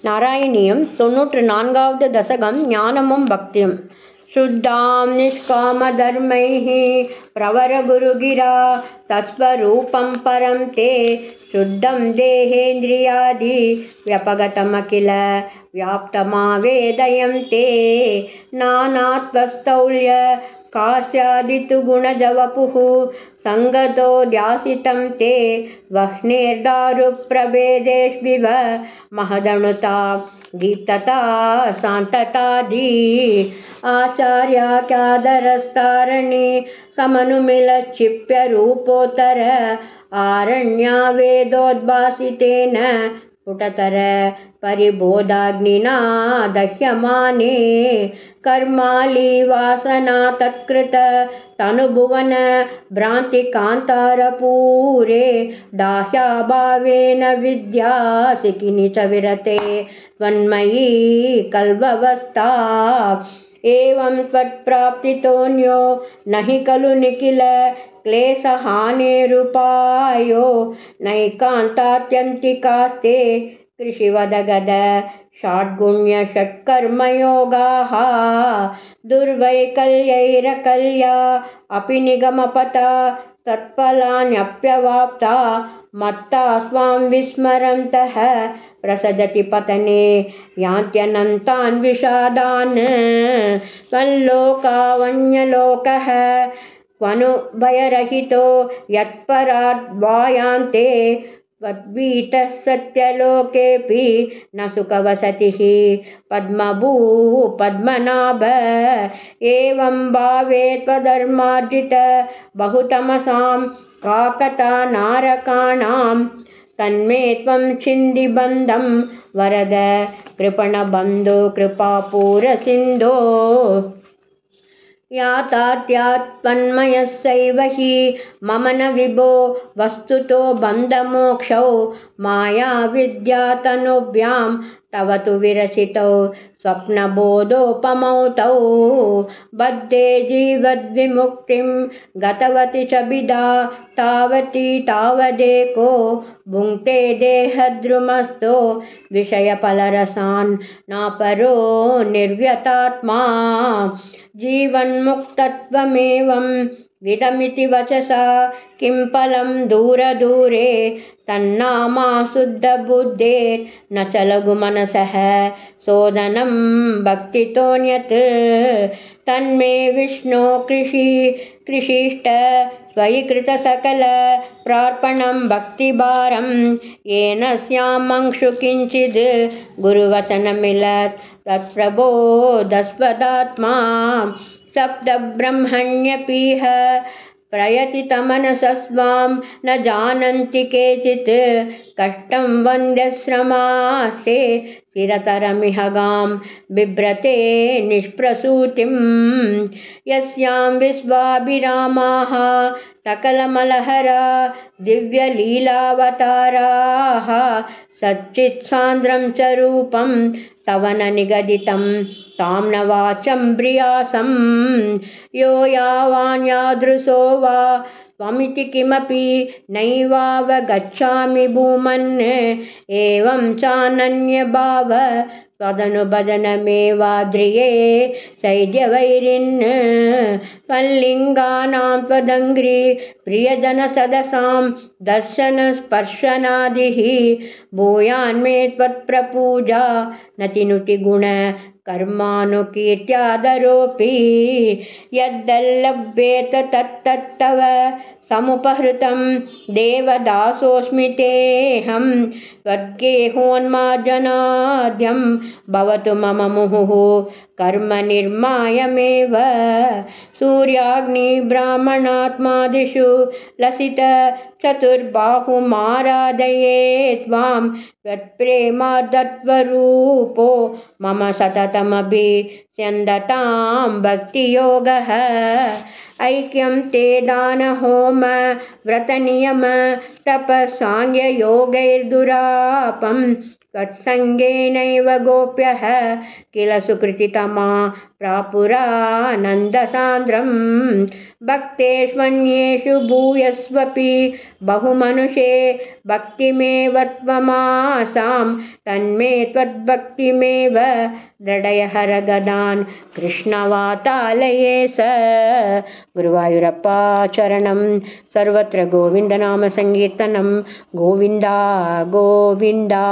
நாராயணியம் 94வது தசகம் ஞானமும் பக்தியும். शुद्धां निष्कामधर्मैः प्रवरगुरुगिरा तत्स्वरूपं परं ते शुद्धं देहेन्द्रियादि व्यपगतमखिल व्याप्तमावेदयं ते नानात्वस्तौल्य कार्स्यादितु गुणजवपुः संगतो ध्यासितं ते वह्नेर्दारुप्रभेदेष्विव महदणुता दीप्तता शान्ततादि आचार्याख्यादरस्तारणी समनुमिलक्षिप्य रूपोत्तर आरण्या वेदोद्भासितेन स्फुटतर परिबोधाग्निना दह्यमाने कर्माली वासना तत्कृत तनुभुवन भ्रान्तिकान्तारपूरे दास्याभावेन विद्यासिकिनि च विरते त्वन्मयी कल्ववस्था एवं त्वत्प्राप्तितोऽन्यो न हि खलु निखिल क्लेशहानेरुपायो नैकान्तात्यन्तिकास्ते कृषिवदगद षड्गुण्य षट्कर्मयोगाः दुर्वैकल्यैरकल्या अपि निगमपता तत्फलान्यप्यवाप्ता मत्ता स्वां विस्मरन्तः प्रसजति पतने यान्त्यनन्तान् विषादान् त्वल्लोकावन्यलोकः क्वनु भयरहितो यत्पराद्वायान्ते त्वद्वीतः सत्यलोकेऽपि न सुखवसतिः पद्मभू पद्मनाभ एवं भावे त्वधर्मार्जित बहुतमसां काकता नारकाणां तन्मे त्वं छिन्दिबन्धं वरद कृपणबन्धो कृपापूरसिन्धो यातात्यात्मन्मयस्यैव हि मम न विभो वस्तुतो बन्धमोक्षौ मायाविद्यातनुभ्यां तव तु विरचितौ स्वप्नबोधोपमौ तौ बद्धे जीवद्विमुक्तिं गतवति च बिदा तावती तावदेको भुङ्क्ते देहद्रुमस्थो विषयफलरसान् नापरो निर्व्यतात्मा जीवन्मुक्तत्वमेवं विदमिति वचसा किं फलं दूरदूरे तन्नामा शुद्धबुद्धेर्न च लघुमनसः सोदनं भक्तितोऽन्यत् तन्मे विष्णो कृषिष्ट त्वयि कृतसकल प्रार्पणं भक्तिभारं येन स्यामंशु किञ्चिद् गुरुवचनमिलत् तत्प्रबोधस्वदात्मा सप्तब्रह्मण्यपीह प्रयतितमनसस्वां न जानन्ति केचित् कष्टं वन्द्यश्रमास्ते चिरतरमिह गां बिभ्रते निष्प्रसूतिं यस्यां विश्वाभिरामाः सकलमलहरा दिव्यलीलावताराः सच्चित्सान्द्रं च रूपं तव न निगदितं तां न वाचं ब्रियासं यो यावान् यादृशो वा त्वमिति किमपि नैवावगच्छामि भूमन् एवं चानन्यभाव त्वदनुभजनमेवाद्रिये चैद्यवैरिन् त्वल्लिङ्गानां त्वदङ्घ्रि प्रियजनसदसां दर्शनस्पर्शनादिः भूयान्मे त्वत्प्रपूजा नतिनुतिगुण कर्मानुकीर्त्यादरोऽपि यद्दल्लभ्येत तत्तव समुपहृतं देवदासोऽस्मि तेऽहं त्वद्गेहोन्मार्जनाद्यं भवतु मम मुहुः कर्म निर्मायमेव सूर्याग्निब्राह्मणात्मादिषु लसित चतुर्बाहुमाराधये त्वां त्वत्प्रेमादत्वरूपो मम सततमभिस्यन्दतां भक्तियोगः ऐक्यं ते दानहोम व्रतनियम तपस्साङ्ख्ययोगैर्दुरापं त्वत्सङ्गेनैव गोप्यः किल सुकृतितमा प्रापुरानन्दसान्द्रं भक्तेष्वन्येषु भूयस्वपि बहुमनुषे भक्तिमेव त्वमासां तन्मे त्वद्भक्तिमेव दृढय हरगदान् कृष्णवातालये स गुरुवायूरप्पा चरणं सर्वत्र गोविन्दनाम संकीर्तनं गोविन्दा गोविन्दा।